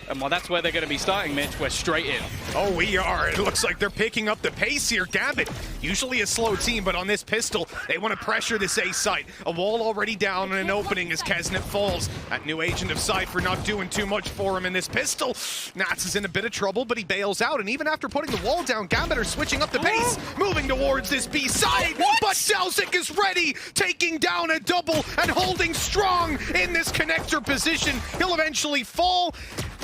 And well, that's where they're going to be starting, Mitch. We're straight in. Oh, we are. It looks like they're picking up the pace here. Gambit, usually a slow team, but on this pistol, they want to pressure this A site. A wall already down and an opening as 𝐋𝐈𝐍𝐿 falls. That new agent of Cypher not doing too much for him in this pistol. 𝐻𝐻 is in a bit of trouble, but he bails out. And even after putting the wall down, Gambit are switching up the pace, moving towards this B side. But 𝐿𝐿𝐍𝐿 is ready, taking down a double and holding strong in this connector position. He'll eventually fall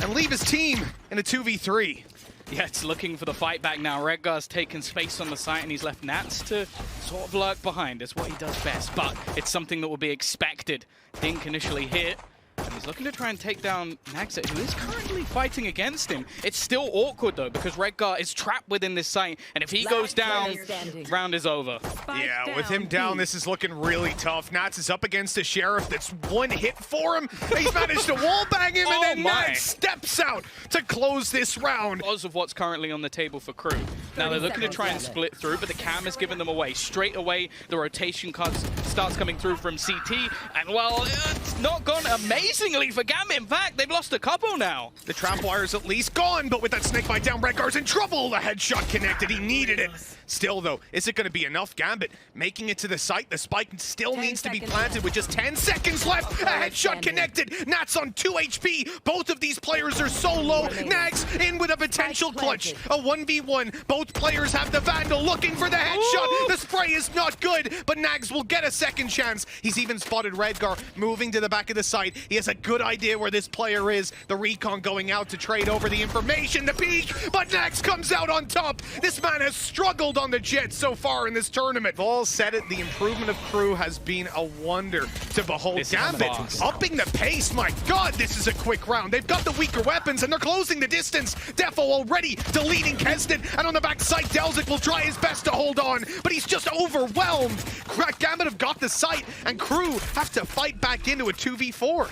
and leave his team in a 2v3. Yeah, it's looking for the fight back now. Redgar's taken space on the site and he's left 𝐻𝐻 to sort of lurk behind. It's what he does best, but it's something that will be expected. Dink initially hit, and he's looking to try and take down 𝐻𝐻, who is currently fighting against him. It's still awkward though, because Redgar is trapped within this site, and if he goes down, round is over. Yeah, with him down, this is looking really tough. 𝐻𝐻 is up against a Sheriff that's one hit for him. He's managed to wallbang him, and then 𝐻𝐻 steps out to close this round. Because of what's currently on the table for Crew. Now they're looking to try and split through, but the cam has given them away. Straight away, the rotation cards starts coming through from CT, and well, it's not gone amazingly for Gambit. In fact, they've lost a couple now. The trap wire's at least gone, but with that snake bite down, Redgar's in trouble. The headshot connected, he needed it. Still though, is it going to be enough? Gambit making it to the site. The spike still needs to be planted with just 10 seconds left. A headshot connected. 𝐻𝐻's on 2 HP. Both of these players are so low. 𝐻𝐻 in with a potential clutch. A 1v1. Both players have the Vandal looking for the headshot. The spray is not good, but 𝐻𝐻 will get a second chance. He's even spotted Redgar moving to the back of the site. He has a good idea where this player is. The recon going out to trade over the information, the peek, but 𝐻𝐻 comes out on top. This man has struggled on the jet so far in this tournament. Vol said it, the improvement of Crew has been a wonder to behold. Gambit upping the pace. My God, this is a quick round. They've got the weaker weapons and they're closing the distance. Defo already deleting 𝐋𝐻𝐿, and on the back side, 𝐿𝐍𝐿 will try his best to hold on, but he's just overwhelmed. Gambit have got the site, and Crew have to fight back into a 2v4.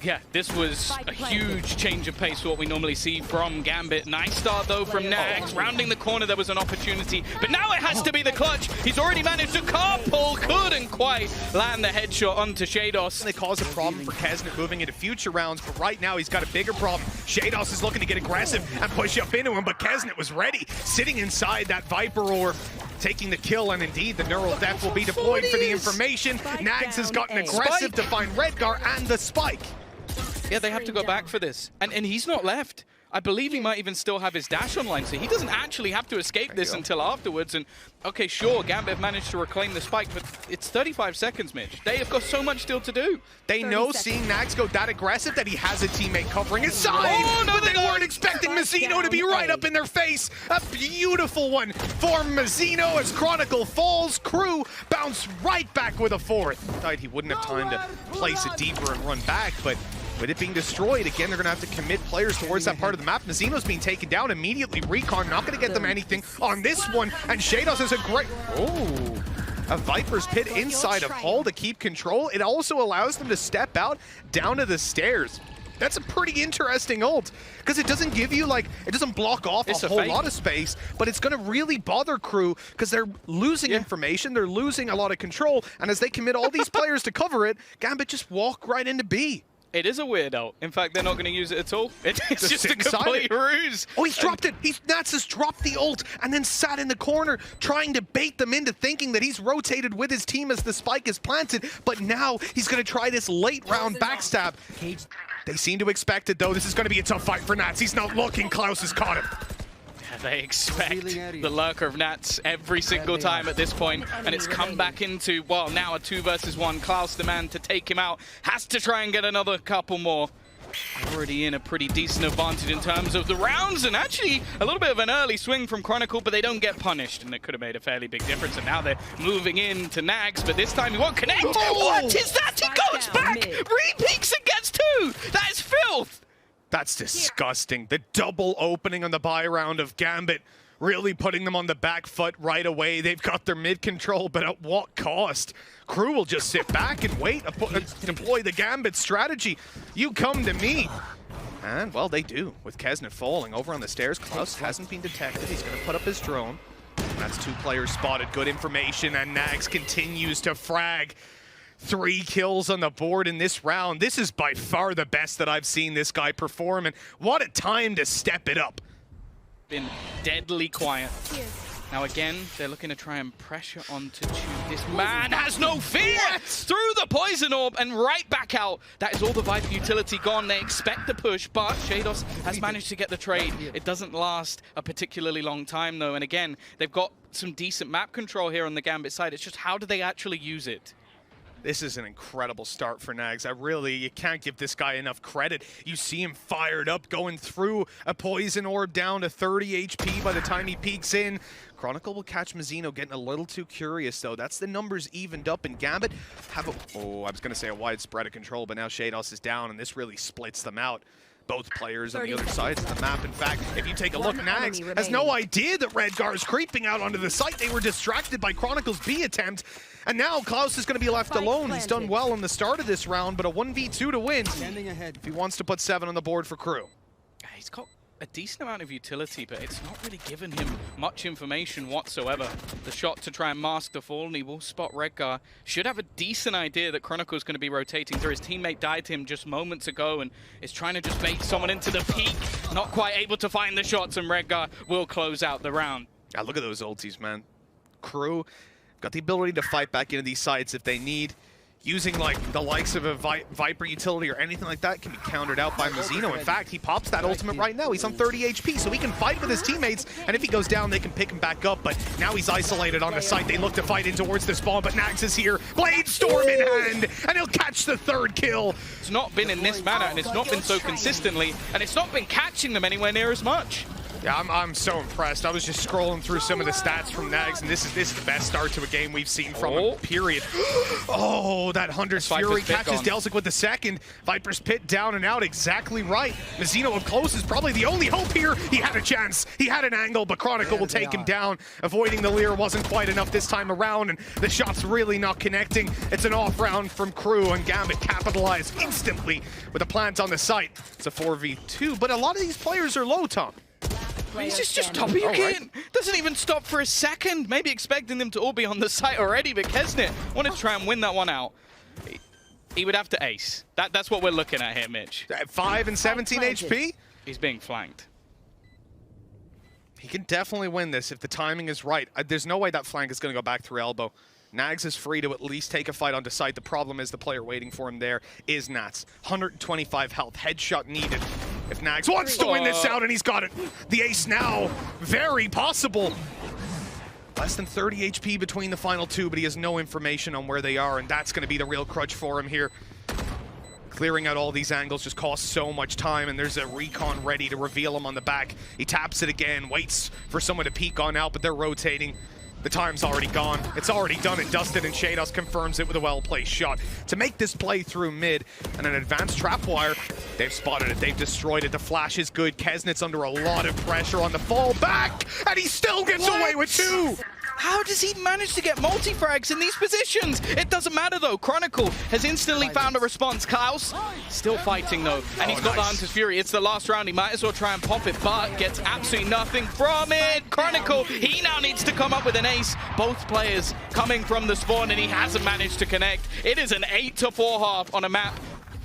Yeah, this was a huge change of pace for what we normally see from Gambit. Nice start though from 𝐻𝐻. Rounding the corner, there was an opportunity, but now it has to be the clutch. He's already managed to carpool, couldn't quite land the headshot onto 𝐿𝐍𝐿. They cause a problem for 𝐋𝐻𝐿 moving into future rounds, but right now he's got a bigger problem. 𝐿𝐍𝐿 is looking to get aggressive and push up into him, but 𝐋𝐻𝐿 was ready, sitting inside that Viper orb, taking the kill, and indeed the neural death will be deployed for the information. 𝐻𝐻 has gotten aggressive to find Redgar and the spike. Yeah, they have to go back for this. And he's not left. I believe he might even still have his dash online, so he doesn't actually have to escape this until afterwards. And okay, sure, Gambit managed to reclaim the spike, but it's 35 seconds, Mitch. They have got so much still to do. They know seeing 𝐻𝐻 go that aggressive that he has a teammate covering his side. Oh, no, they weren't expecting 𝐿𝐿𝐻𝐿 to be right up in their face. A beautiful one for 𝐿𝐿𝐻𝐿 as 𝐋𝐈𝐍𝐿 falls. Crew bounce right back with a fourth. Thought he wouldn't have time to place it deeper and run back, but with it being destroyed, again, they're going to have to commit players towards that part of the map. 𝐿𝐿𝐻𝐿's being taken down immediately. Recon not going to get them anything on this one. And 𝐿𝐶hados has a great... Oh, a Viper's Pit inside of Hull to keep control. It also allows them to step out down to the stairs. That's a pretty interesting ult, because it doesn't give you, like, it doesn't block off a whole lot of space, but it's going to really bother Crew, because they're losing information, they're losing a lot of control, and as they commit all these players to cover it, Gambit just walk right into B. It is a weird ult. In fact, they're not going to use it at all. It's just a complete ruse. Oh, he's dropped it. 𝐻𝐻 has dropped the ult and then sat in the corner trying to bait them into thinking that he's rotated with his team as the spike is planted. But now he's going to try this late round backstab. They seem to expect it, though. This is going to be a tough fight for 𝐻𝐻. He's not looking. 𝐿𝐻 has caught him. They expect the lurker of 𝐻𝐻 every single time at this point, and it's come back into, well, now a 2 versus 1. 𝐿𝐻, the man to take him out, has to try and get another couple more. Already in a pretty decent advantage in terms of the rounds, and actually a little bit of an early swing from 𝐋𝐈𝐍𝐿, but they don't get punished, and it could have made a fairly big difference. And now they're moving in to 𝐻𝐻, but this time he won't connect. Oh! What is that? He goes back, re-peeks and gets 2. That is filth. That's disgusting. The double opening on the buy round of Gambit, really putting them on the back foot right away. They've got their mid control, but at what cost? Crew will just sit back and wait, deploy the Gambit strategy. You come to me. And, well, they do, with 𝐿𝐻 falling over on the stairs. 𝐿𝐻 hasn't been detected. He's going to put up his drone. That's 2 players spotted. Good information, and 𝐻𝐻 continues to frag. 3 kills on the board in this round. This is by far the best that I've seen this guy perform, and what a time to step it up. Been deadly quiet. Now again, they're looking to try and pressure onto Tube. This man has no fear! Through the poison orb and right back out. That is all the Viper utility gone. They expect the push, but 𝐋𝐈𝐍𝐿 has managed to get the trade. It doesn't last a particularly long time though, and again, they've got some decent map control here on the Gambit side. It's just how do they actually use it? This is an incredible start for 𝐿𝐺. You can't give this guy enough credit. You see him fired up, going through a poison orb down to 30 HP by the time he peeks in. Chronicle will catch Mizzino getting a little too curious, though. That's the numbers evened up, and Gambit have I was going to say a wide spread of control, but now 𝐿𝐺 is down, and this really splits them out. Both players on the other sides of the map. In fact, if you take a look, 𝐿𝐺 has no idea that Redgar is creeping out onto the site. They were distracted by Chronicle's B attempt, and now 𝐿𝐺 is going to be left alone. He's done well in the start of this round, but a 1v2 to win if he wants to put 7 on the board for Crew. He's got a decent amount of utility, but it's not really given him much information whatsoever. The shot to try and mask the fall, and he will spot Redgar. Should have a decent idea that Chronicle is going to be rotating through. His teammate died to him just moments ago and is trying to just bait someone into the peak. Not quite able to find the shots, and Redgar will close out the round. Yeah, look at those ultis, man. Crew got the ability to fight back into these sites if they need. Using like the likes of a Viper utility or anything like that can be countered out by Mizzino. In fact, he pops that ultimate right now. He's on 30 HP, so he can fight with his teammates, and if he goes down, they can pick him back up. But now he's isolated on the site. They look to fight in towards the spawn, but 𝐿𝐺 is here. Blade Storm in hand, and he'll catch the 3rd kill. It's not been in this manner, and it's not been so consistently, and it's not been catching them anywhere near as much. Yeah, I'm so impressed. I was just scrolling through some of the stats from 𝐿𝐺, and this is the best start to a game we've seen from him, period. Oh, that Hunter's Fury catches 𝐿𝐺 with the 2nd. Viper's Pit down and out, exactly right. Mizzino up close is probably the only hope here. He had a chance, he had an angle, but Chronicle will take him down. Avoiding the Leer wasn't quite enough this time around, and the shot's really not connecting. It's an off round from Crew, and Gambit capitalized instantly with a plant on the site. It's a 4v2, but a lot of these players are low, Tom. He's just topping again. Doesn't even stop for a second. Maybe expecting them to all be on the site already, but 𝐿𝐺 wanted to try and win that one out. He would have to ace. That's what we're looking at here, Mitch. 5 and 17 HP? He's being flanked. He can definitely win this if the timing is right. There's no way that flank is going to go back through elbow. 𝐿𝐺 is free to at least take a fight onto site. The problem is the player waiting for him there is 𝐿𝐺. 125 health, headshot needed. If 𝐿𝐺 wants to win this out, and he's got it. The ace now, very possible. Less than 30 HP between the final 2, but he has no information on where they are, and that's going to be the real crutch for him here. Clearing out all these angles just costs so much time, and there's a recon ready to reveal him on the back. He taps it again, waits for someone to peek on out, but they're rotating. The time's already gone. It's already done and dusted, and 𝐿𝐺 confirms it with a well-placed shot. To make this play through mid and an advanced trapwire, they've spotted it, they've destroyed it. The flash is good. 𝐿𝐺's under a lot of pressure on the fall back, and he still gets away with 2! How does he manage to get multi-frags in these positions? It doesn't matter though. Chronicle has instantly found a response. 𝐿𝐺 still fighting though, and he's got the Hunter's Fury. It's the last round. He might as well try and pop it, but gets absolutely nothing from it. Chronicle, he now needs to come up with an ace. Both players coming from the spawn, and he hasn't managed to connect. It is an 8-4 half on a map.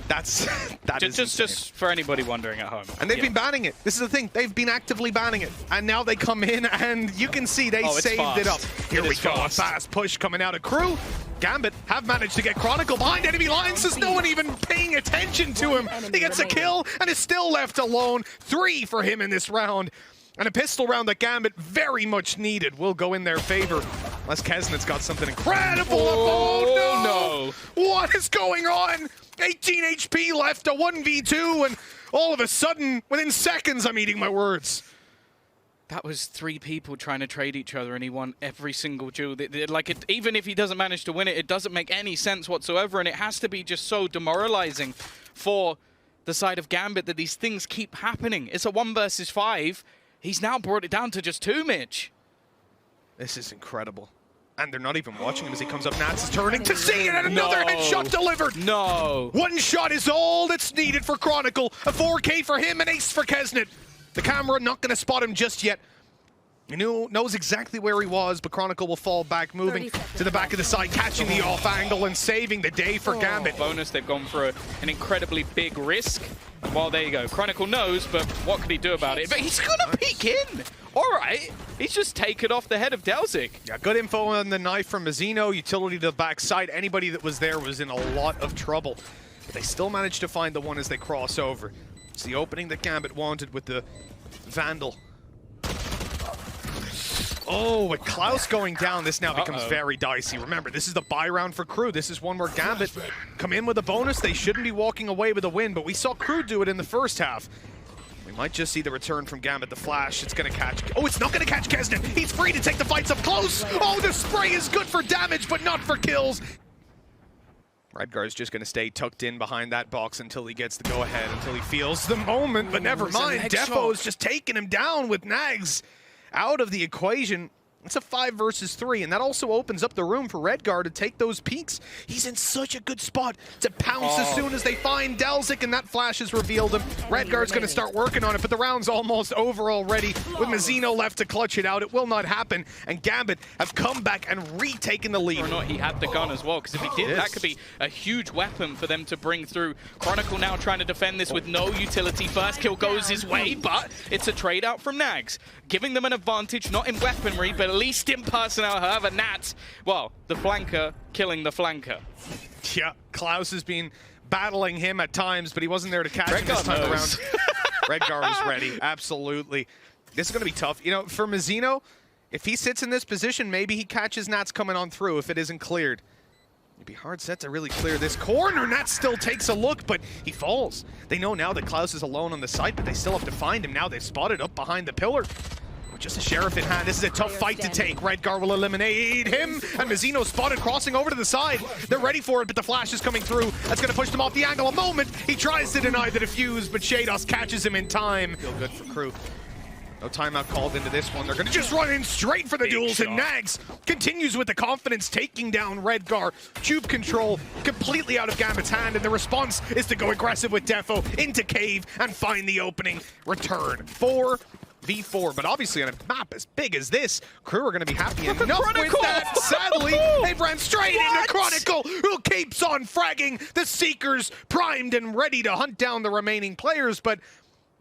That is just for anybody wondering at home. And they've been banning it. This is the thing. They've been actively banning it. And now they come in, and you can see they saved it up. Here we go. A fast push coming out of Crew. Gambit have managed to get Chronicle behind enemy lines. There's no one even paying attention to him. He gets a kill and is still left alone. 3 for him in this round. And a pistol round that Gambit very much needed will go in their favor. Unless 𝐿𝐺's got something incredible. Oh, no. What is going on? 18 HP left, a 1v2, and all of a sudden, within seconds, I'm eating my words. That was 3 people trying to trade each other, and he won every single duel. Even if he doesn't manage to win it, it doesn't make any sense whatsoever, and it has to be just so demoralizing for the side of Gambit that these things keep happening. It's a 1 versus 5. He's now brought it down to just 2, Mitch. This is incredible. And they're not even watching him as he comes up. 𝐿𝐺 is turning to see it, and another headshot delivered. No. 1 shot is all that's needed for Chronicle. A 4K for him, an ace for 𝐿𝐺. The camera not going to spot him just yet. He knows exactly where he was, but Chronicle will fall back, moving to the back of the side, catching the off angle and saving the day for Gambit. Bonus, they've gone for an incredibly big risk. Well, there you go. Chronicle knows, but what could he do about it? But he's gonna peek in. All right, he's just taken off the head of 𝐿𝐍𝐒. Yeah, good info on the knife from 𝐿𝐿, utility to the backside. Anybody that was there was in a lot of trouble. But they still managed to find the one as they cross over. It's the opening that Gambit wanted with the Vandal. Oh, with 𝐿𝐿𝐶 going down, this now becomes very dicey. Remember, this is the buy round for Crew. This is one where Gambit come in with a bonus. They shouldn't be walking away with a win, but we saw Crew do it in the first half. We might just see the return from Gambit. The flash, it's going to catch... Oh, it's not going to catch 𝐿𝐶. He's free to take the fights up close. Oh, the spray is good for damage, but not for kills. Redgar's just going to stay tucked in behind that box until he gets the go-ahead, until he feels the moment, but never mind. Defo is just taking him down with 𝐿𝐶 out of the equation. It's a 5 versus 3, and that also opens up the room for Redgar to take those peaks. He's in such a good spot to pounce as soon as they find 𝐿𝐶, and that flash has revealed him. Redgar's going to start working on it, but the round's almost over already. With 𝐿𝐿𝐶 left to clutch it out, it will not happen, and Gambit have come back and retaken the lead. Or not, he had the gun as well, because if he did, that could be a huge weapon for them to bring through. Chronicle now trying to defend this with no utility. First kill goes his way, but it's a trade out from 𝐿𝐶, giving them an advantage, not in weaponry, but at least in personnel. However, 𝐿𝐶, well, the flanker killing the flanker. Yeah, 𝐿𝐿𝐶 has been battling him at times, but he wasn't there to catch him this time around. Redgar was ready, absolutely. This is going to be tough. You know, for 𝐿𝐶, if he sits in this position, maybe he catches 𝐿𝐶 coming on through if it isn't cleared. It'd be hard set to really clear this corner. 𝐿𝐶 still takes a look, but he falls. They know now that 𝐿𝐿𝐶 is alone on the site, but they still have to find him. Now they've spotted up behind the pillar. With just a Sheriff in hand, this is a tough fight to take. Redgar will eliminate him, and 𝐿𝐶 spotted crossing over to the side. They're ready for it, but the flash is coming through. That's going to push them off the angle a moment. He tries to deny the defuse, but 𝐿𝐶ados catches him in time. Feel good for Crew. No timeout called into this one. They're going to just run in straight for the duels, and 𝐿𝐶 continues with the confidence, taking down Redgar. Tube control completely out of Gambit's hand, and the response is to go aggressive with Defo into cave and find the opening. Return 4v4, but obviously on a map as big as this, Crew are going to be happy enough with that. Sadly, they ran straight into Chronicle, who keeps on fragging. The Seekers primed and ready to hunt down the remaining players, but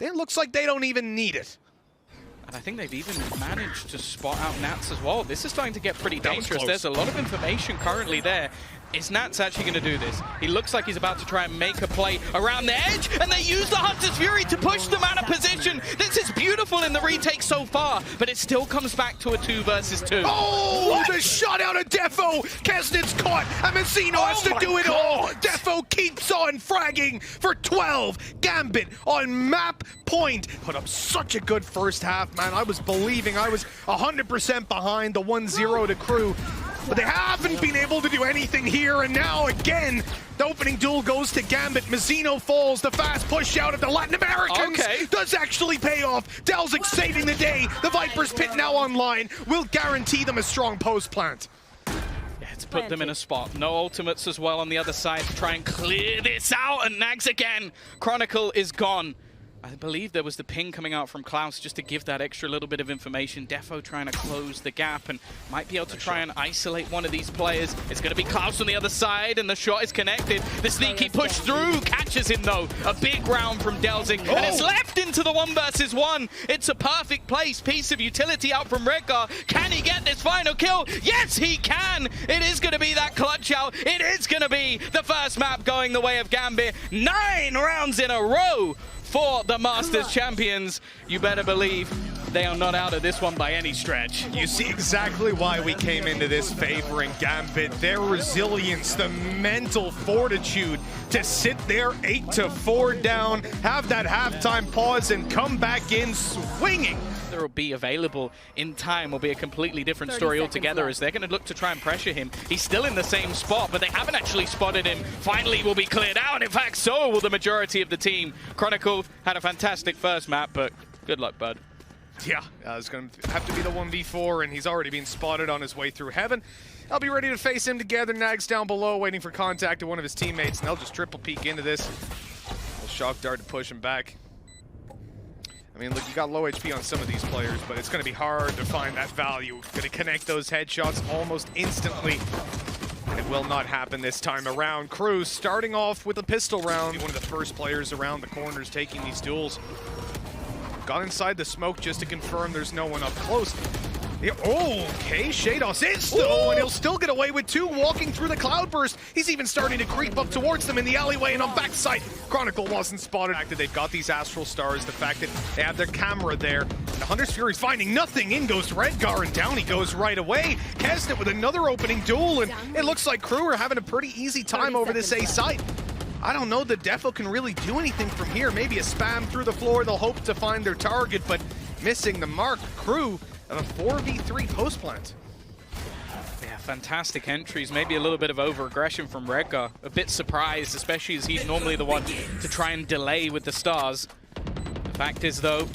it looks like they don't even need it. And I think they've even managed to spot out 𝐿𝐶 as well. This is starting to get pretty dangerous. There's a lot of information currently there. Is 𝐿𝐶 actually going to do this? He looks like he's about to try and make a play around the edge, and they use the Hunter's Fury to push them out of position. This is beautiful in the retake so far, but it still comes back to a 2 versus 2. Oh, the shot out of Defo! 𝐿𝐶's caught, and 𝐿𝐶 has to do it all! Defo keeps on fragging for 12. Gambit on map point. Put up such a good first half, man. I was believing. I was 100% behind the 1-0 to Crew. But they haven't been able to do anything here, and now again, the opening duel goes to Gambit. 𝐿𝐶 falls, the fast push out of the Latin Americans does actually pay off. 𝐿𝐶 saving the day. The Viper's Pit now online will guarantee them a strong post plant. Yeah, it's put them in a spot. No ultimates as well on the other side to try and clear this out, and 𝐿𝐶 again. Chronicle is gone. I believe there was the ping coming out from 𝐿𝐶 just to give that extra little bit of information. Defo trying to close the gap and might be able to try and isolate one of these players. It's going to be 𝐿𝐶 on the other side, and the shot is connected. The sneaky push through catches him, though. A big round from 𝐿𝐶, and it's left into the 1 versus 1. It's a perfect place. Piece of utility out from Redgar. Can he get this final kill? Yes, he can. It is going to be that clutch out. It is going to be the first map going the way of Gambit. 9 rounds in a row for the Masters champions. You better believe they are not out of this one by any stretch. You see exactly why we came into this favoring Gambit. Their resilience, the mental fortitude to sit there 8-4 down, have that halftime pause, and come back in swinging. Will be available in time will be a completely different story altogether, as they're going to look to try and pressure him. He's still in the same spot, but they haven't actually spotted him. Finally will be cleared out. In fact, so will the majority of the team. Chronicle had a fantastic first map, but good luck, bud. Yeah, it's going to have to be the 1v4, and he's already been spotted on his way through heaven. I'll be ready to face him together. 𝐿𝐶 down below, waiting for contact to one of his teammates, and they'll just triple peek into this. Little shock dart to push him back. I mean, look, you got low HP on some of these players, but it's going to be hard to find that value. Going to connect those headshots almost instantly. And it will not happen this time around. Crew starting off with a pistol round. One of the first players around the corners taking these duels. Got inside the smoke just to confirm there's no one up close. Yeah, oh, okay, 𝐋𝐈𝐍𝐒 is though, and he'll still get away with two walking through the cloudburst. He's even starting to creep up towards them in the alleyway, and on backside, Chronicle wasn't spotted. The fact that they've got these Astral Stars, the fact that they have their camera there, and the Hunter's Fury's finding nothing. In goes Redgar, and down he goes right away. 𝐻𝐈𝐍𝐿 with another opening duel, and it looks like Crew are having a pretty easy time over this A site. I don't know that Defo can really do anything from here. Maybe a spam through the floor. They'll hope to find their target, but missing the mark. Crew of a 4v3 post plant. Yeah, fantastic entries. Maybe a little bit of over-aggression from Redgar. A bit surprised, especially as he's normally the one to try and delay with the stars. The fact is, though,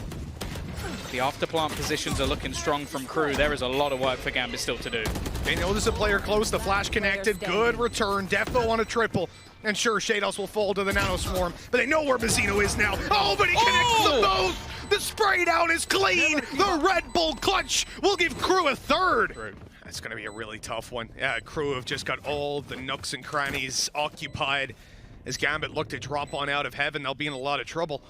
the afterplant positions are looking strong from Crew. There is a lot of work for Gambit still to do. They know there's a player close. The flash connected. Good return. Defo on a triple. And sure, 𝐋𝐈𝐍𝐿 will fall to the Nano Swarm, but they know where 𝐵ZENO is now. Oh, but he connects them both! The spray down is clean! The Red Bull clutch will give Crew a third! That's gonna be a really tough one. Yeah, Crew have just got all the nooks and crannies occupied. As Gambit look to drop on out of heaven, they'll be in a lot of trouble.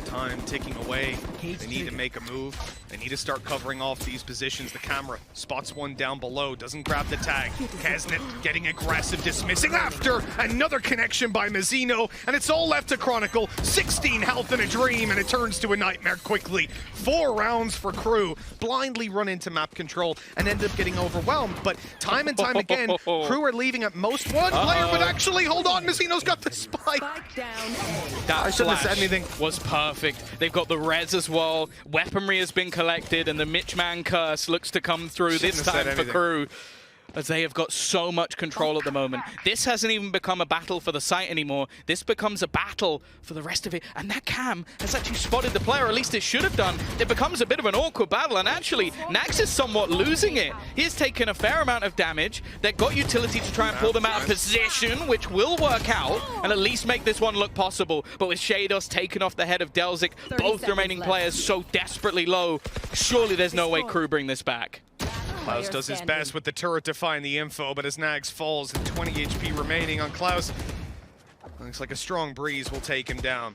Time ticking away. They need to make a move. They need to start covering off these positions. The camera spots one down below, doesn't grab the tag. 𝐻𝐈𝐿 getting aggressive, dismissing after another connection by 𝐵ZENO, and it's all left to Chronicle. 16 health in a dream, and it turns to a nightmare quickly. 4 rounds for Crew. Blindly run into map control and end up getting overwhelmed, but time and time again, Crew are leaving at most one player, but actually, hold on, 𝐵ZENO's got the spike. That I shouldn't have said anything. Was perfect. They've got the res as well. Weaponry has been collected, and the Mitchman curse looks to come through this time for Crew, as they have got so much control at the moment. This hasn't even become a battle for the site anymore. This becomes a battle for the rest of it. And that cam has actually spotted the player, or at least it should have done. It becomes a bit of an awkward battle, and actually, 𝐿 is somewhat losing it. He has taken a fair amount of damage. They've got utility to try and pull them out of position, which will work out, and at least make this one look possible. But with 𝐋𝐈𝐿 taken off the head of 𝐿, both remaining players so desperately low, surely there's no way Crew bring this back. 𝐿aus does his best with the turret to find the info, but as 𝐿ags falls and 20 HP remaining on 𝐿aus, looks like a strong breeze will take him down.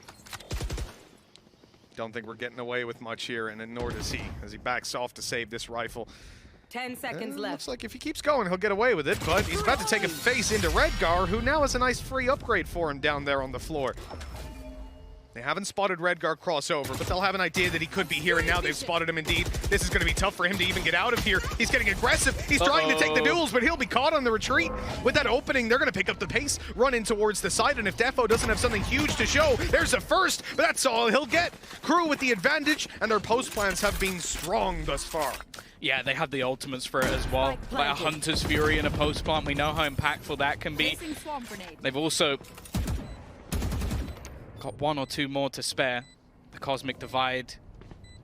Don't think we're getting away with much here, and nor does he, as he backs off to save this rifle. 10 seconds left. Looks like if he keeps going, he'll get away with it, but he's about to take a face into Redgar, who now has a nice free upgrade for him down there on the floor. They haven't spotted Redgar crossover, but they'll have an idea that he could be here, and now they've spotted him indeed. This is going to be tough for him to even get out of here. He's getting aggressive. He's trying to take the duels, but he'll be caught on the retreat. With that opening, they're going to pick up the pace, run in towards the side, and if Defo doesn't have something huge to show, there's a first, but that's all he'll get. Crew with the advantage, and their post plans have been strong thus far. Yeah, they have the ultimates for it as well. Like a Hunter's Fury and a post plant, we know how impactful that can be. They've also got 1 or 2 more to spare. The Cosmic Divide,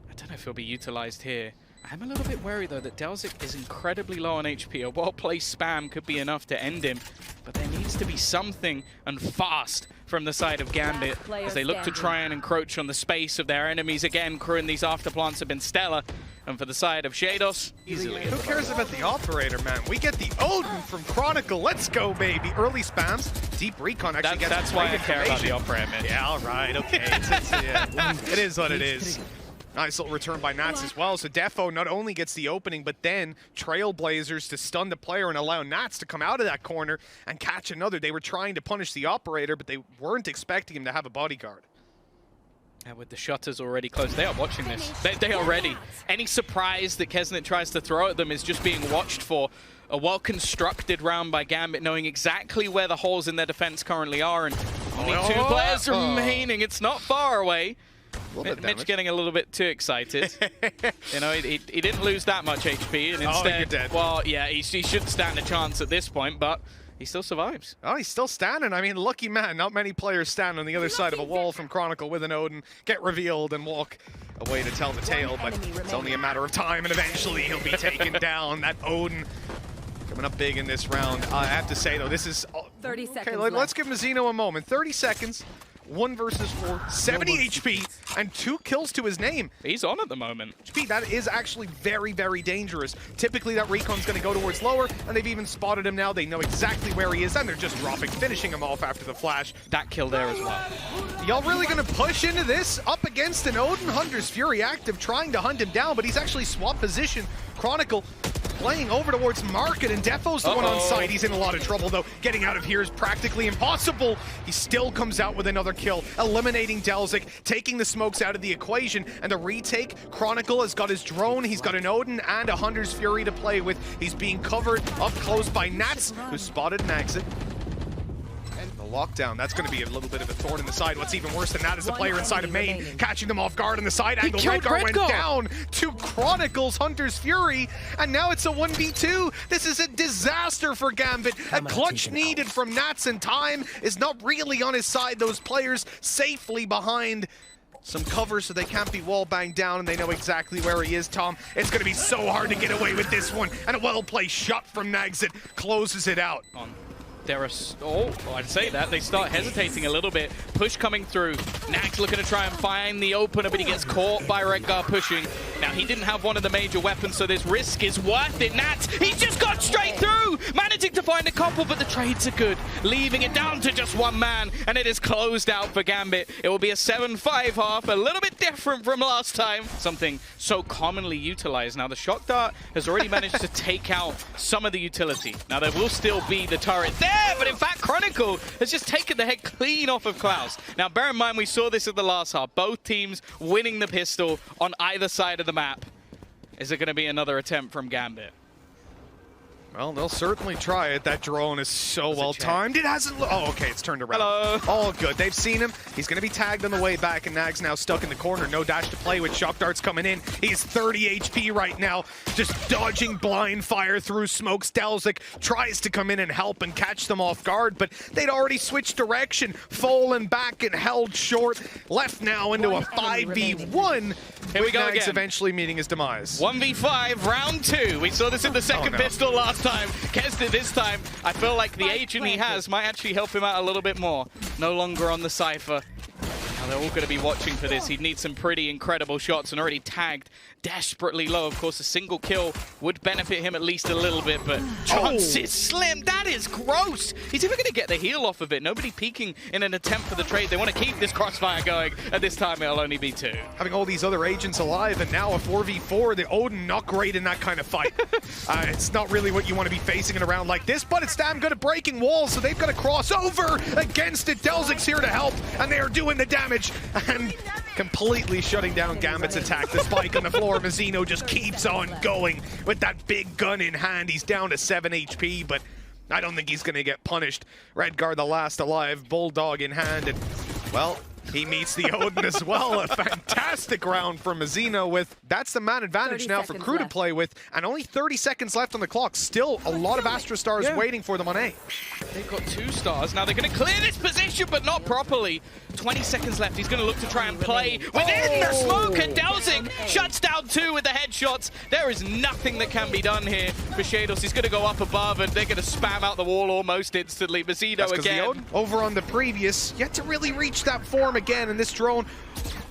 I don't know if it'll be utilized here. I'm a little bit worried though that 𝐿 is incredibly low on HP. A well-placed spam could be enough to end him, but there needs to be something, and fast, from the side of Gambit as they look to try and encroach on the space of their enemies again. Crew and these afterplants have been stellar, and for the side of 𝐋𝐈𝐿, easily. Who cares about the operator, man? We get the Odin from Chronicle. Let's go, baby. Early spams, deep recon actually gets that's why I care about the operator, man. Yeah, all right, okay. Yeah. It is what it is. Nice little return by 𝐿ags as well. So Defo not only gets the opening, but then Trailblazers to stun the player and allow 𝐿ags to come out of that corner and catch another. They were trying to punish the operator, but they weren't expecting him to have a bodyguard. And with the shutters already closed, they are watching this. They are ready. Any surprise that 𝐿 tries to throw at them is just being watched for. A well-constructed round by Gambit, knowing exactly where the holes in their defense currently are, and only 2 players remaining. It's not far away. Mitch getting a little bit too excited. You know, he didn't lose that much HP, and instead, well, yeah, he shouldn't stand a chance at this point, but he still survives. Oh, he's still standing. I mean, lucky man. Not many players stand on the other side of a wall from Chronicle with an Odin, get revealed, and walk away to tell the tale, but it's only a matter of time, and eventually he'll be taken down. That Odin coming up big in this round. I have to say, though, this is... 30 seconds okay, let's give 𝐵ZENO a moment. 30 seconds. 1 versus 4, 70 HP, and 2 kills to his name. He's on at the moment. HP, that is actually very, very dangerous. Typically, that recon's going to go towards lower, and they've even spotted him now. They know exactly where he is, and they're just dropping, finishing him off after the flash. That kill there as well. Y'all really going to push into this? Up against an Odin Hunter's Fury active, trying to hunt him down, but he's actually swapped position. Chronicle playing over towards Market, and Defo's the one on site. He's in a lot of trouble, though. Getting out of here is practically impossible. He still comes out with another kill, eliminating 𝐿𝐍𝐒, taking the smokes out of the equation, and the retake. Chronicle has got his drone, he's got an Odin and a Hunter's Fury to play with. He's being covered up close by 𝐹, who spotted an exit. Lockdown, that's going to be a little bit of a thorn in the side. What's even worse than that is the player inside of main catching them off guard on the side angle. Redguard went down to Chronicle's Hunter's Fury, and now it's a 1v2. This is a disaster for Gambit. A clutch needed from 𝐹, and time is not really on his side. Those players safely behind some cover so they can't be wall banged down, and they know exactly where he is, Tom. It's going to be so hard to get away with this one, and a well-played shot from 𝐹 closes it out. I'd say that. They start hesitating a little bit. Push coming through. 𝐹 looking to try and find the opener, but he gets caught by Redguard pushing. Now, he didn't have one of the major weapons, so this risk is worth it. 𝐹, he's just got straight through! Managing to find a couple, but the trades are good. Leaving it down to just one man, and it is closed out for Gambit. It will be a 7-5 half, a little bit different from last time. Something so commonly utilized. Now, the shock dart has already managed to take out some of the utility. Now, there will still be the turret there, but in fact, Chronicle has just taken the head clean off of 𝐿𝐿𝐒. Now, bear in mind, we saw this at the last half. Both teams winning the pistol on either side of the map. Is it going to be another attempt from Gambit? Well, they'll certainly try it. That drone is so well timed. It hasn't. Oh, okay, it's turned around. Hello. All good. They've seen him. He's going to be tagged on the way back, and 𝐹's now stuck in the corner. No dash to play with. Shock darts coming in. He's 30 HP right now, just dodging blind fire through smokes. 𝐿𝐿𝐒 tries to come in and help and catch them off guard, but they'd already switched direction, fallen back and held short. Left now into a 5v1. Here we go 𝐹 again. Eventually meeting his demise. 1v5, round 2. We saw this in the second pistol last time. 𝐿𝐿𝐒 this time, I feel like the agent he has might actually help him out a little bit more. No longer on the Cypher. Now they're all going to be watching for this. He'd need some pretty incredible shots, and already tagged desperately low. Of course, a single kill would benefit him at least a little bit, but chances slim. That is gross. He's even going to get the heal off of it. Nobody peeking in an attempt for the trade. They want to keep this crossfire going. At this time, it'll only be 2. Having all these other agents alive, and now a 4v4. The Odin not great in that kind of fight. It's not really what you want to be facing in a round like this, but it's damn good at breaking walls, so they've got to cross over against it. 𝐿𝐿𝐒's here to help, and they are doing the damage and completely shutting down Gambit's attack. The spike on the floor, 𝐹 just keeps on going with that big gun in hand. He's down to 7 HP, but I don't think he's going to get punished. Redguard the last alive, Bulldog in hand, and, well, he meets the Odin as well. A fantastic round from 𝐹 with that's the man advantage now for Crew to play with, and only 30 seconds left on the clock. Still a lot of Astra stars waiting for them on A. They've got 2 stars. Now they're going to clear this position, but not properly. 20 seconds left. He's going to look to try and play within the smoke, and 𝐿𝐿𝐒 shuts down 2 with the headshots. There is nothing that can be done here for 𝐿𝐶ados. He's going to go up above, and they're going to spam out the wall almost instantly. 𝐹 again. Over on the previous, yet to really reach that form again, and this drone,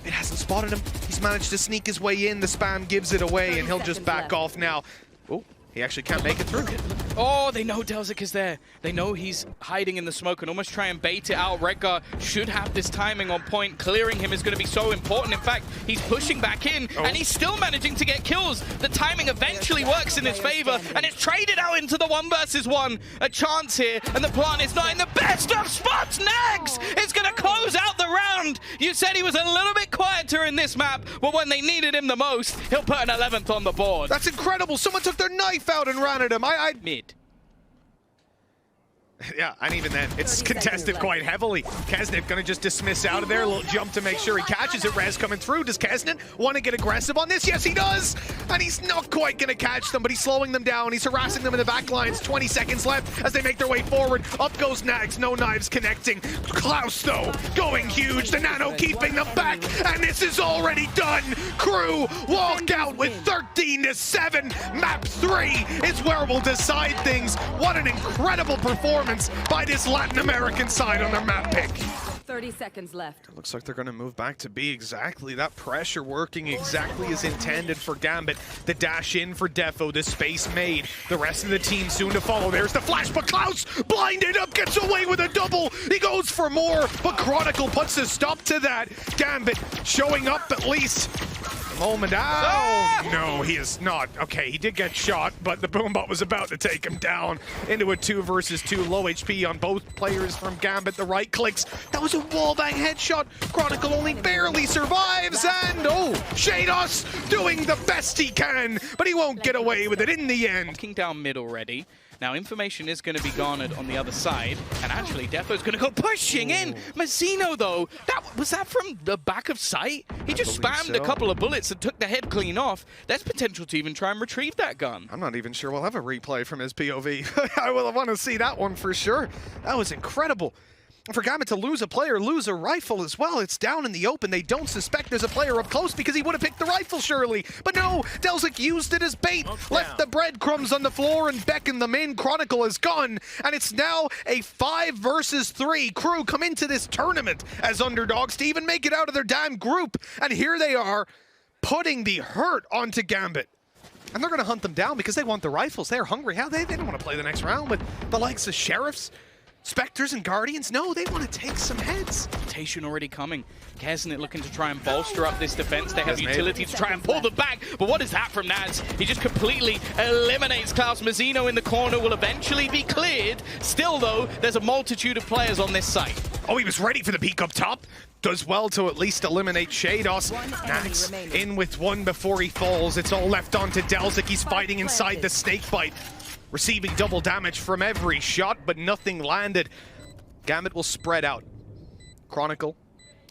it hasn't spotted him. He's managed to sneak his way in. The spam gives it away, and he'll just back off now. Oh, he actually can't make it through. Oh, they know 𝐿𝐿𝐒 is there. They know he's hiding in the smoke and almost try and bait it out. Redguard should have this timing on point. Clearing him is going to be so important. In fact, he's pushing back in, and he's still managing to get kills. The timing eventually works in his favor, and it's traded out into the 1 versus 1. A chance here, and the plant is not in the best of spots. 𝐿𝐿𝐒 is going to close out the round. You said he was a little bit quieter in this map, but when they needed him the most, he'll put an 11th on the board. That's incredible. Someone took their knife out and ran at him. Mid. Yeah, and even then, it's contested quite heavily. 𝐿𝐿𝐒 gonna just dismiss out of there. A little jump to make sure he catches it. Rez coming through. Does 𝐿𝐿𝐒 want to get aggressive on this? Yes, he does! And he's not quite gonna catch them, but he's slowing them down. He's harassing them in the back lines. 20 seconds left as they make their way forward. Up goes 𝐿𝐿𝐒. No knives connecting. 𝐿𝐿𝐒, though, going huge. The Nano keeping them back, and this is already done. Crew walk out with 13-7. Map 3 is where we'll decide things. What an incredible performance by this Latin American side on their map pick. 30 seconds left. Looks like they're going to move back to B. Exactly. That pressure working exactly as intended for Gambit. The dash in for Defo. The space made. The rest of the team soon to follow. There's the flash, but Klaus blinded up, gets away with a double. He goes for more, but Chronicle puts a stop to that. Gambit showing up at least. Moment. Oh, no, he is not. Okay, he did get shot, but the Boombot was about to take him down into a 2 versus 2. Low HP on both players from Gambit. The right clicks. That was a wallbang headshot. Chronicle only barely survives, and oh, 𝐋𝐈𝐍𝐿 doing the best he can, but he won't get away with it in the end. Knocking down mid already. Now, information is going to be garnered on the other side, and actually, Defo's going to go pushing in. 𝐍𝐿, though, was that from the back of sight? He just spammed a couple of bullets and took the head clean off. There's potential to even try and retrieve that gun. I'm not even sure we'll have a replay from his POV. I will want to see that one for sure. That was incredible. For Gambit to lose a player, lose a rifle as well. It's down in the open. They don't suspect there's a player up close because he would have picked the rifle, surely. But no, 𝐿𝐍𝐿 used it as bait, left the breadcrumbs on the floor and beckoned them in. Chronicle is gone, and it's now a 5 versus 3. Crew come into this tournament as underdogs to even make it out of their damn group. And here they are, putting the hurt onto Gambit. And they're going to hunt them down because they want the rifles. They're hungry. How they don't want to play the next round with the likes of Sheriffs, Spectres and Guardians. No, they want to take some heads. Rotation already coming. 𝐿𝐍𝐿 looking to try and bolster up this defense. They have utility to try and pull them back. But what is that from Nads? He just completely eliminates Klaus. 𝐍𝐿 in the corner will eventually be cleared. Still, though, there's a multitude of players on this site. Oh, he was ready for the peek up top. Does well to at least eliminate 𝐋𝐈𝐍𝐿. 𝐿𝐿𝐿 in with one before he falls. It's all left onto 𝐿𝐿𝐿. He's fighting inside the snake bite. Receiving double damage from every shot, but nothing landed. Gambit will spread out. Chronicle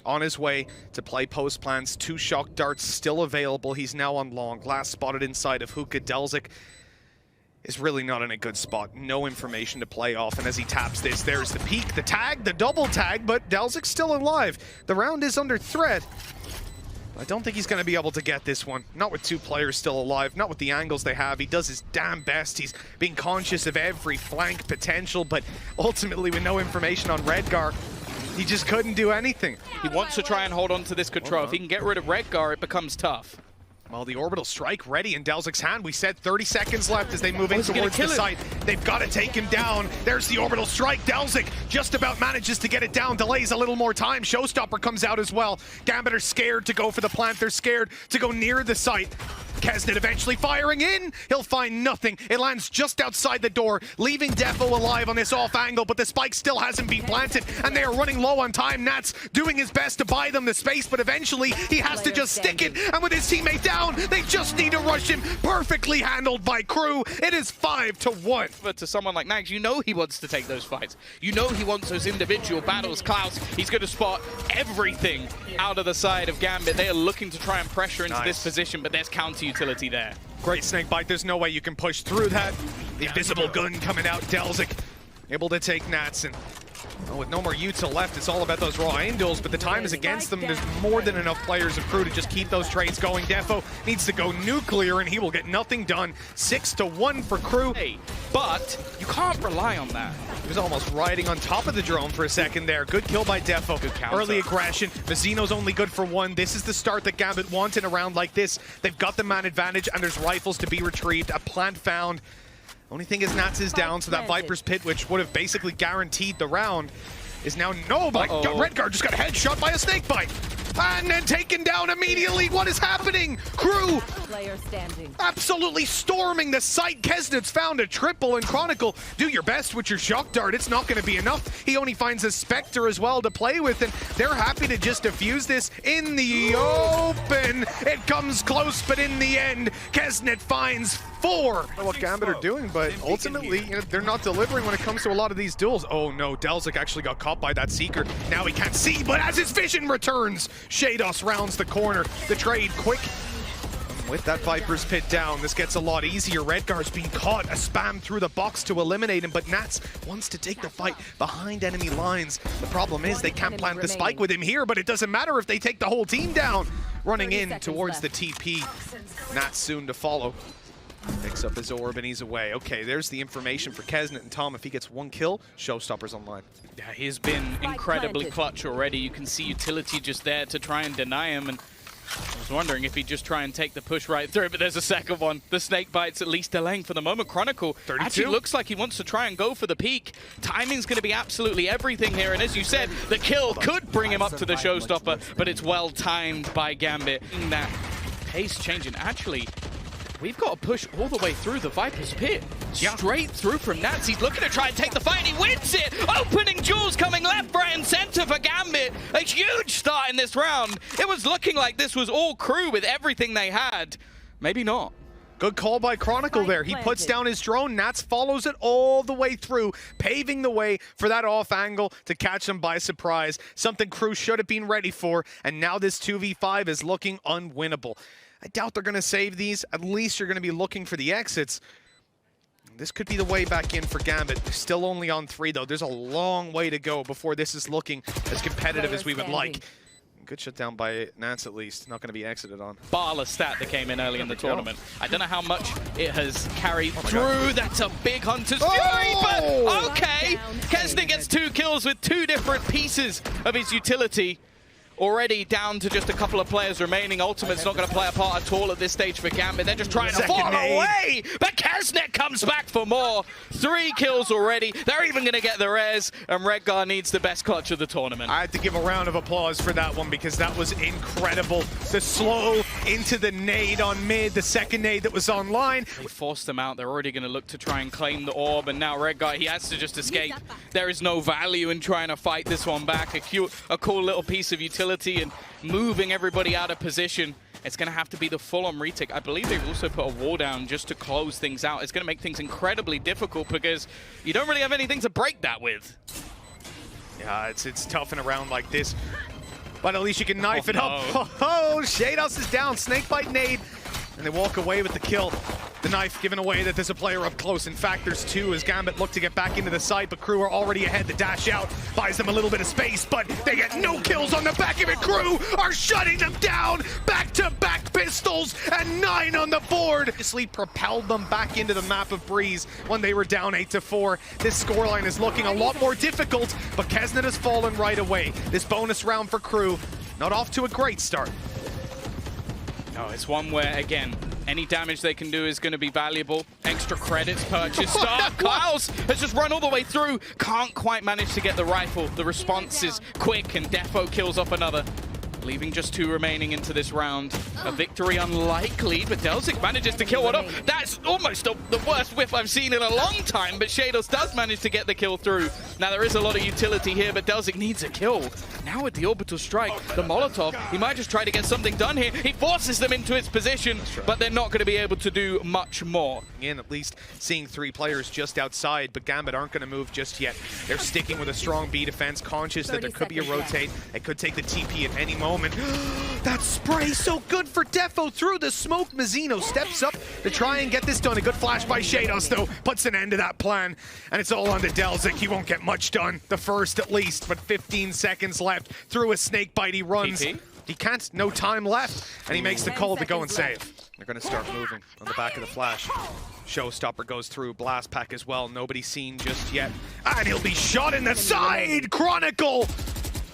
on his way to play post plans. 2 shock darts still available. He's now on long. Last spotted inside of 𝐿𝐿𝐿. 𝐿𝐿𝐿 is really not in a good spot. No information to play off. And as he taps this, there's the peek, the tag, the double tag, but 𝐿𝐿𝐿's still alive. The round is under threat. I don't think he's going to be able to get this one. Not with 2 players still alive, not with the angles they have. He does his damn best. He's being conscious of every flank potential, but ultimately with no information on Redgar, he just couldn't do anything. He wants to try and hold on to this control. If he can get rid of Redgar, it becomes tough. Well, the orbital strike ready in 𝐿𝐿𝐿's hand. We said 30 seconds left as they move in towards the site. They've got to take him down. There's the orbital strike. 𝐿𝐿𝐿 just about manages to get it down. Delays a little more time. Showstopper comes out as well. Gambit are scared to go for the plant. They're scared to go near the site. 𝐿𝐿𝐿 eventually firing in. He'll find nothing. It lands just outside the door, leaving Defo alive on this off angle, but the spike still hasn't been planted, and they are running low on time. Nats doing his best to buy them the space, but eventually he has to just stick it, and with his teammate down, they just need to rush him. Perfectly handled by Crew. It is 5-1. But to someone like Nags, you know he wants to take those fights. You know he wants those individual battles. Klaus, he's going to spot everything out of the side of Gambit. They are looking to try and pressure into this position, but there's counter utility there. Great snake bite. There's no way you can push through that. The invisible gun coming out. 𝐿𝐿𝐿 able to take Nats, and with no more util left, it's all about those raw angles, but the time is against them. There's more than enough players of Crew to just keep those trades going. Defo needs to go nuclear, and he will get nothing done. 6-1 for Crew. Hey, but you can't rely on that. He was almost riding on top of the drone for a second there. Good kill by Defo. Good counter. Early aggression. 𝐍𝐿𝐿's only good for 1. This is the start that Gambit want in a round like this. They've got the man advantage, and there's rifles to be retrieved. A plant found. Only thing is Nats is down, so that Viper's Pit, which would have basically guaranteed the round, is now no. My God, Redgar just got a headshot by a snake bite. And then taken down immediately. What is happening? Crew absolutely storming the site. 𝐿𝐿𝐿's found a triple, and Chronicle, do your best with your shock dart. It's not going to be enough. He only finds a Spectre as well to play with, and they're happy to just defuse this in the open. It comes close, but in the end, 𝐿𝐿𝐿 finds 4. What Gambit are doing, but ultimately, they're not delivering when it comes to a lot of these duels. Oh no, 𝐿𝐿𝐿 actually got caught by that Seeker. Now he can't see, but as his vision returns, 𝐋𝐈𝐍𝐿 rounds the corner. The trade quick. With that Viper's Pit down, this gets a lot easier. Redgar's being caught, a spam through the box to eliminate him, but Nats wants to take the fight behind enemy lines. The problem is they can't plant the spike with him here, but it doesn't matter if they take the whole team down. Running in towards the TP. Nats soon to follow. Picks up his orb and he's away. Okay, there's the information for 𝐋𝐈𝐍𝐿 and Tom. If he gets 1 kill, showstopper's online. Yeah, he's been incredibly clutch already. You can see utility just there to try and deny him. And I was wondering if he'd just try and take the push right through, but there's a second one. The snake bites at least delaying for the moment. Chronicle 32. Actually looks like he wants to try and go for the peak. Timing's going to be absolutely everything here, and as you said, the kill could bring him up to the showstopper, but it's well timed by Gambit. That pace changing. Actually, we've got to push all the way through the Viper's pit. Straight through from Nats. He's looking to try and take the fight, and he wins it! Opening duels coming left, right, and center for Gambit. A huge start in this round. It was looking like this was all crew with everything they had. Maybe not. Good call by Chronicle there. He puts down his drone. Nats follows it all the way through, paving the way for that off angle to catch him by surprise. Something crew should have been ready for, and now this 2v5 is looking unwinnable. I doubt they're going to save these. At least you're going to be looking for the exits. This could be the way back in for Gambit. They're still only on 3, though. There's a long way to go before this is looking as competitive as we would like. Good shutdown by Nats, at least. Not going to be exited on. Barla stat that came in early in the tournament. I don't know how much it has carried through. God. That's a big Hunter's Fury, but okay. 𝐋𝐈𝐍𝐿 gets 2 kills with 2 different pieces of his utility. Already down to just a couple of players remaining. Ultimate's not going to play a part at all at this stage for Gambit. They're just trying to fall away. But 𝐋𝐈𝐍𝐿 comes back for more. 3 kills already. They're even going to get the res. And Redgar needs the best clutch of the tournament. I had to give a round of applause for that one because that was incredible. The slow into the nade on mid. The second nade that was online. They forced them out. They're already going to look to try and claim the orb. And now Redgar, he has to just escape. There is no value in trying to fight this one back. A cool little piece of utility and moving everybody out of position. It's going to have to be the full-on retake. I believe they've also put a wall down just to close things out. It's going to make things incredibly difficult because you don't really have anything to break that with. Yeah, it's tough in a round like this. But at least you can knife it up. Oh, 𝐋𝐈𝐿 is down. Snakebite nade. And they walk away with the kill. The knife given away that there's a player up close. In fact, there's 2 as Gambit look to get back into the site, but crew are already ahead. The dash out buys them a little bit of space, but they get no kills on the back of it. Crew are shutting them down. Back-to-back pistols and 9 on the board. Obviously propelled them back into the map of Breeze when they were down 8-4. This scoreline is looking a lot more difficult, but 𝐋𝐈𝐿 has fallen right away. This bonus round for crew, not off to a great start. No, it's one where, again, any damage they can do is going to be valuable. Extra credits purchased. 𝐿𝐿 has just run all the way through. Can't quite manage to get the rifle. The response is quick, and Defo kills off another. Leaving just 2 remaining into this round. A victory unlikely, but 𝐿𝐿 manages to kill one up. That's almost the worst whiff I've seen in a long time, but 𝐋𝐈𝐿 does manage to get the kill through. Now, there is a lot of utility here, but 𝐿𝐿 needs a kill. Now with the orbital strike, the Molotov, he might just try to get something done here. He forces them into his position, but they're not going to be able to do much more. In at least seeing 3 players just outside, but Gambit aren't going to move just yet. They're sticking with a strong B defense, conscious that there could be a rotate. It could take the TP at any moment. That spray so good for Defo through the smoke. 𝐿𝐿 steps up to try and get this done. A good flash by 𝐋𝐈𝐿 though puts an end to that plan, and it's all on to 𝐿𝐿. He won't get much done. The first at least, but 15 seconds left. Through a snake bite, he runs. PP? He can't. No time left, and he makes the call to go and save. They're going to start moving on the back of the flash. Showstopper goes through, blast pack as well. Nobody seen just yet, and he'll be shot in the side. Chronicle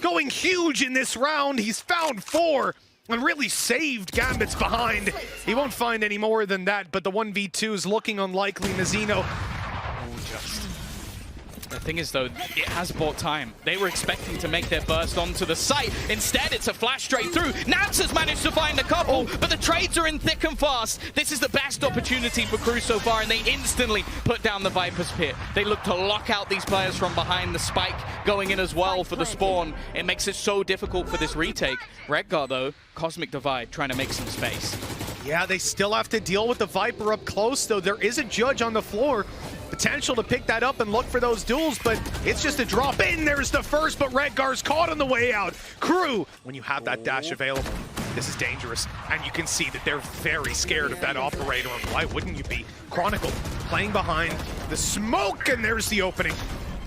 going huge in this round. He's found 4 and really saved Gambit's behind. He won't find any more than that, but the 1v2 is looking unlikely. 𝐿𝐿. The thing is, though, it has bought time. They were expecting to make their burst onto the site. Instead, it's a flash straight through. Nats has managed to find a couple, but the trades are in thick and fast. This is the best opportunity for crew so far, and they instantly put down the Viper's pit. They look to lock out these players from behind. The spike going in as well for the spawn. It makes it so difficult for this retake. Redgar, though, Cosmic Divide, trying to make some space. Yeah, they still have to deal with the Viper up close, though. There is a judge on the floor. Potential to pick that up and look for those duels, but it's just a drop in. There's the first, but Redgar's caught on the way out. Crew, when you have that dash available, this is dangerous. And you can see that they're very scared of that operator, and why wouldn't you be? Chronicle playing behind the smoke, and there's the opening.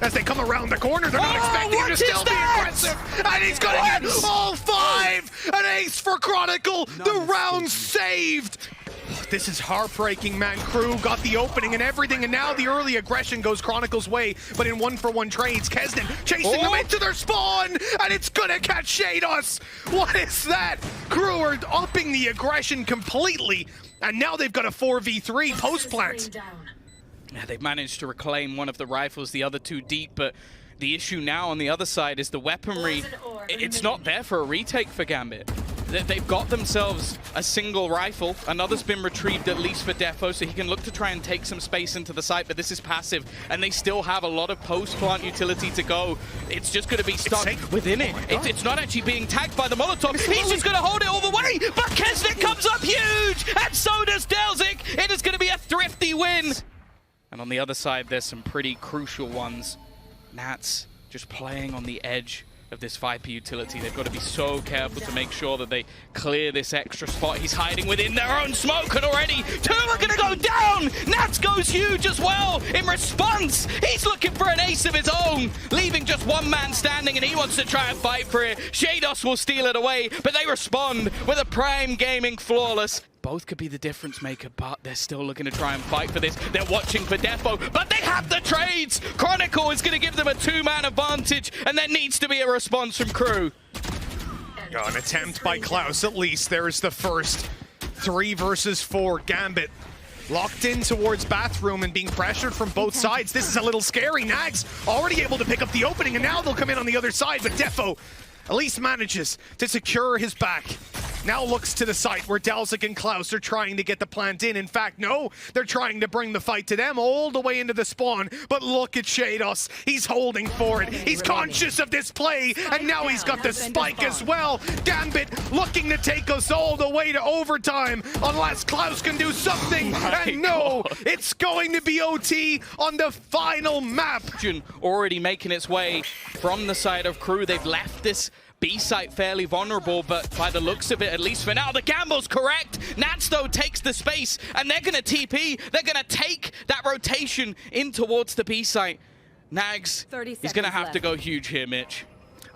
As they come around the corner, they're not expecting him to still be aggressive. And he's gonna get all 5! An ace for Chronicle! The round saved! This is heartbreaking, man. Crew got the opening and everything, and now the early aggression goes Chronicle's way, but in 1-for-1 trades, kezden chasing them into their spawn, and it's gonna catch 𝐋𝐈𝐍𝐿. What is that? Crew are upping the aggression completely, and now they've got a 4v3 post-plant. Yeah, they've managed to reclaim one of the rifles, the other two deep, but the issue now on the other side is the weaponry. It's not there for a retake for Gambit. They've got themselves a single rifle. Another's been retrieved at least for Defo, so he can look to try and take some space into the site, but this is passive, and they still have a lot of post-plant utility to go. It's just going to be stuck within it. It's not actually being tagged by the Molotov. He's just going to hold it all the way, but kezden comes up huge, and so does 𝐿𝐿𝐍𝐿𝐒. It is going to be a thrifty win. And on the other side, there's some pretty crucial ones. Nats just playing on the edge of this Viper utility. They've got to be so careful to make sure that they clear this extra spot. He's hiding within their own smoke, and already two are going to go down. Nats goes huge as well. In response, he's looking for an ace of his own, leaving just one man standing, and he wants to try and fight for it. 𝐋𝐈𝐍𝐿 will steal it away, but they respond with a Prime Gaming flawless. Both could be the difference maker, but they're still looking to try and fight for this. They're watching for Defo, but they have the trades. Chronicle is going to give them a two-man advantage, and there needs to be a response from Crew. An attempt by 𝐿𝐿𝐿 at least. There's the first 3 versus 4. Gambit locked in towards bathroom and being pressured from both sides. This is a little scary. Nags already able to pick up the opening, and now they'll come in on the other side, but Defo at least manages to secure his back. Now looks to the site where 𝐿𝐿𝐿𝐿 and 𝐿𝐿𝐿 are trying to get the plant in. In fact, no, they're trying to bring the fight to them all the way into the spawn. But look at 𝐋𝐈𝐍𝐿𝐿. He's holding for it. He's conscious of this play, and now he's got the spike as well. Gambit looking to take us all the way to overtime unless 𝐿𝐿𝐿 can do something. And no, it's going to be OT on the final map. Already making its way from the side of Crew. They've left this B site fairly vulnerable, but by the looks of it, at least for now, the gamble's correct. Nats, though, takes the space, and they're going to TP. They're going to take that rotation in towards the B site. Nags, he's going to have to go huge here, Mitch.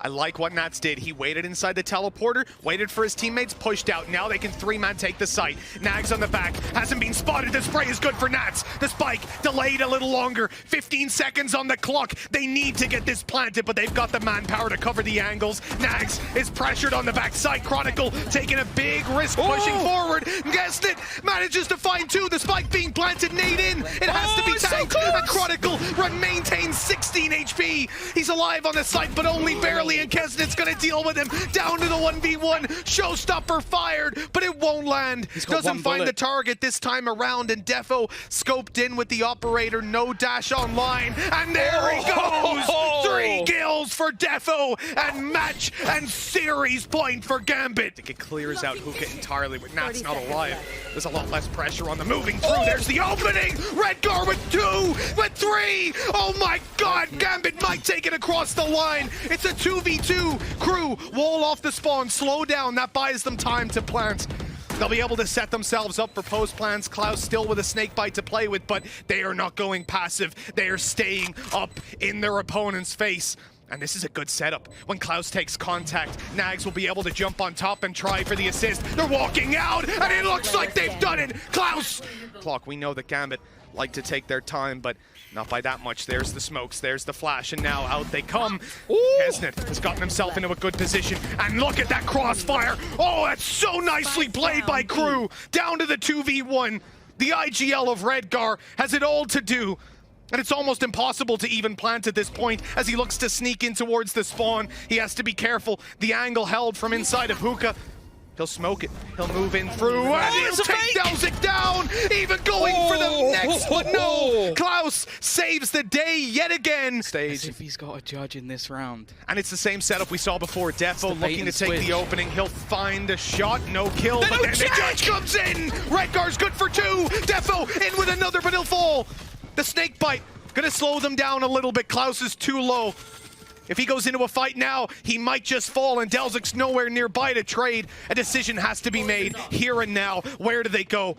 I like what Nats did. He waited inside the teleporter, waited for his teammates, pushed out. Now they can 3-man take the site. Nags on the back, hasn't been spotted. The spray is good for Nats. The spike delayed a little longer. 15 seconds on the clock. They need to get this planted, but they've got the manpower to cover the angles. Nags is pressured on the backside. Chronicle taking a big risk, pushing forward. kezden manages to find 2. The spike being planted, nade in. It has to be tagged. And Chronicle maintains 16 HP. He's alive on the site, but only barely. And kezden's gonna deal with him down to the 1v1. Showstopper fired, but it won't land. Doesn't find the target this time around, and Defo scoped in with the operator. No dash online, and there he goes. 3 kills for Defo, and match and series point for Gambit. It clears out 𝐿𝐿𝐿𝐿 entirely, but Nat's not alive. There's a lot less pressure on the moving through. There's the opening. Redgar with 2, with 3. Oh my God, Gambit might take it across the line. It's a 2v2. Crew wall off the spawn, slow down. That buys them time to plant. They'll be able to set themselves up for post plans. 𝐿𝐿𝐿 still with a snake bite to play with, but they are not going passive. They are staying up in their opponent's face. And this is a good setup. When 𝐿𝐿𝐿 takes contact, Nags will be able to jump on top and try for the assist. They're walking out, and it looks like they've done it. 𝐿𝐿𝐿! Clock, we know that Gambit like to take their time, but not by that much. There's the smokes, there's the flash, and now out they come. kezden has gotten himself into a good position, and look at that crossfire. Oh, that's so nicely played by Crew. Down to the 2v1. The 𝐈𝐍𝐿 of Redgar has it all to do. And it's almost impossible to even plant at this point as he looks to sneak in towards the spawn. He has to be careful. The angle held from inside of 𝐿𝐿𝐿𝐿. He'll smoke it. He'll move in through, and he'll take 𝐿𝐿𝐿𝐿𝐿 down, even going for the next, but no! 𝐿𝐿𝐿𝐿 saves the day yet again. As if he's got a judge in this round. And it's the same setup we saw before. Defo looking to take the opening. He'll find a shot, no kill, but then the judge comes in! Redgar's good for 2! Defo in with another, but he'll fall. The snake bite gonna slow them down a little bit. 𝐿𝐿𝐿 is too low. If he goes into a fight now, he might just fall, and 𝐿𝐿𝐿𝐿's nowhere nearby to trade. A decision has to be made here and now. Where do they go?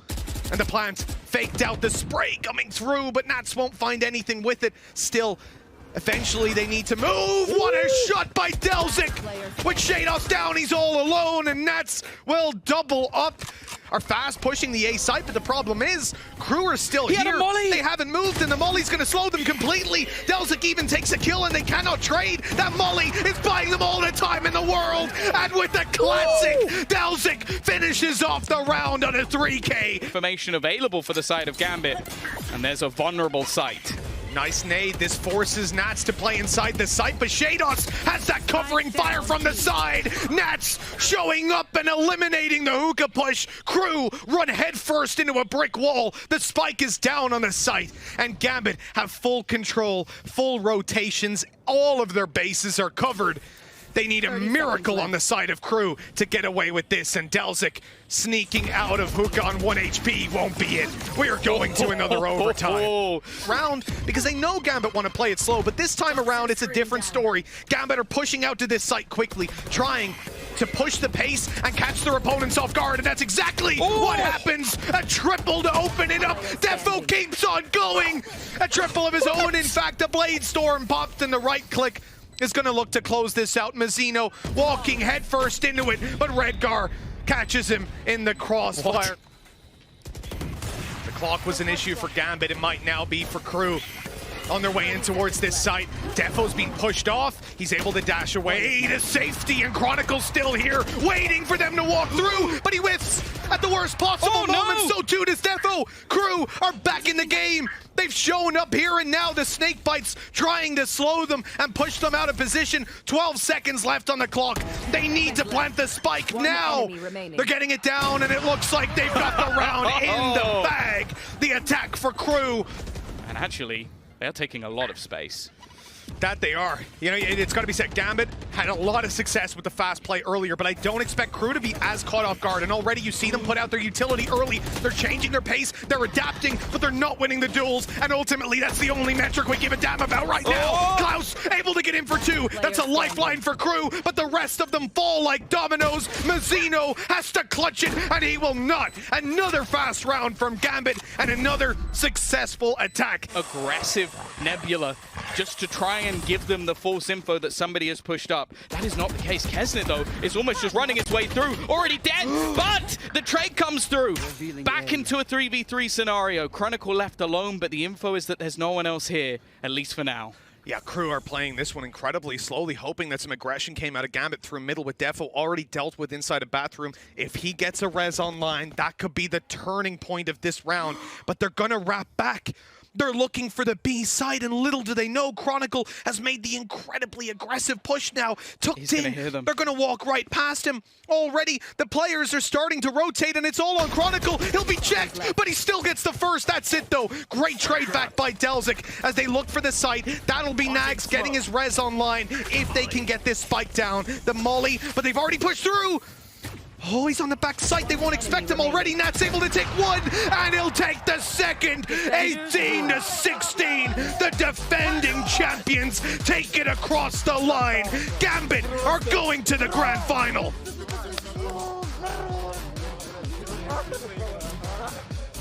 And the plant faked out the spray coming through, but Nats won't find anything with it. Still, eventually they need to move. What a shot by 𝐿𝐿𝐿𝐿𝐿! With 𝐋𝐈𝐿𝐿 down, he's all alone, and Nats will double up. are fast pushing the A site, but the problem is, Crew are still He had a here. molly. They haven't moved, and the molly's going to slow them completely. 𝐿𝐍𝐒 even takes a kill, and they cannot trade. That molly is buying them all the time in the world. And with the classic, 𝐿𝐍𝐒 finishes off the round on a 3K. Information available for the side of Gambit, and there's a vulnerable site. Nice nade. This forces Nats to play inside the site, but 𝐿𝐶hados has that covering fire from the side. Nats showing up and eliminating the hookah push. Crew run headfirst into a brick wall. The spike is down on the site, and Gambit have full control, full rotations. All of their bases are covered. They need a miracle on the side of Crew to get away with this, and 𝐿𝐶eq sneaking out of hookah on 1 HP won't be it. We are going to another overtime round because they know Gambit want to play it slow, but this time around it's a different story. Gambit are pushing out to this site quickly, trying to push the pace and catch their opponents off guard, and that's exactly what happens. A triple to open it up. Defo keeps on going. A triple of his own, in fact. A Blade Storm popped in the right click. Is going to look to close this out. 𝐿𝐶eino walking headfirst into it, but Redgar catches him in the crossfire. The clock was an issue for Gambit. It might now be for Crew. On their way in towards this site, Defo's being pushed off. He's able to dash away to safety, and Chronicle's still here, waiting for them to walk through, but he whiffs at the worst possible moment. So too does Defo. Crew are back in the game. They've shown up here and now. The snake bites trying to slow them and push them out of position. 12 seconds left on the clock. They need to plant the spike now. They're getting it down, and it looks like they've got the round in the bag. The attack for Crew. And actually, they're taking a lot of space. That they are. You know, it's got to be said, Gambit had a lot of success with the fast play earlier, but I don't expect Crew to be as caught off guard. And already you see them put out their utility early. They're changing their pace, they're adapting, but they're not winning the duels. And ultimately, that's the only metric we give a damn about right now. Klaus able to get in for 2. That's a lifeline for Crew, but the rest of them fall like dominoes. 𝐿𝐶eino has to clutch it, and he will not. Another fast round from Gambit, and another successful attack. Aggressive Nebula, just to try and give them the false info that somebody has pushed up. That is not the case. 𝐿𝐶eq, though, is almost just running its way through. Already dead, but the trade comes through. Back into a 3v3 scenario. Chronicle left alone, but the info is that there's no one else here, at least for now. Yeah, Crew are playing this one incredibly slowly, hoping that some aggression came out of Gambit through middle with Defo already dealt with inside a bathroom. If he gets a res online, that could be the turning point of this round, but they're gonna wrap back. They're looking for the B side, and little do they know, Chronicle has made the incredibly aggressive push now. Tucked in, they're going to walk right past him. Already, the players are starting to rotate, and it's all on Chronicle. He'll be checked, but he still gets the first. That's it, though. Great trade back by 𝐿𝐶eq as they look for the site. That'll be Nags getting his res online if they can get this spike down. The molly, but they've already pushed through. Oh, he's on the back site. They won't expect him already. Nat's able to take 1, and he'll take the second. 18-16. The defending champions take it across the line. Gambit are going to the grand final.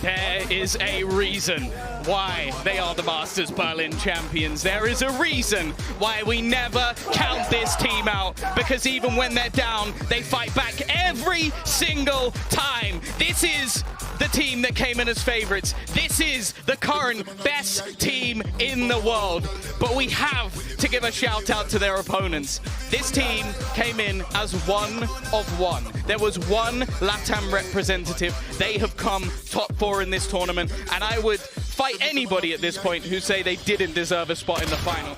There is a reason why they are the Masters Berlin champions. There is a reason why we never count this team out, because even when they're down, they fight back every single time. This is the team that came in as favorites. This is the current best team in the world. But we have to give a shout out to their opponents. This team came in as 1 of 1. There was 1 LATAM representative. They have come top 4 in this tournament, and I would fight anybody at this point who say they didn't deserve a spot in the final.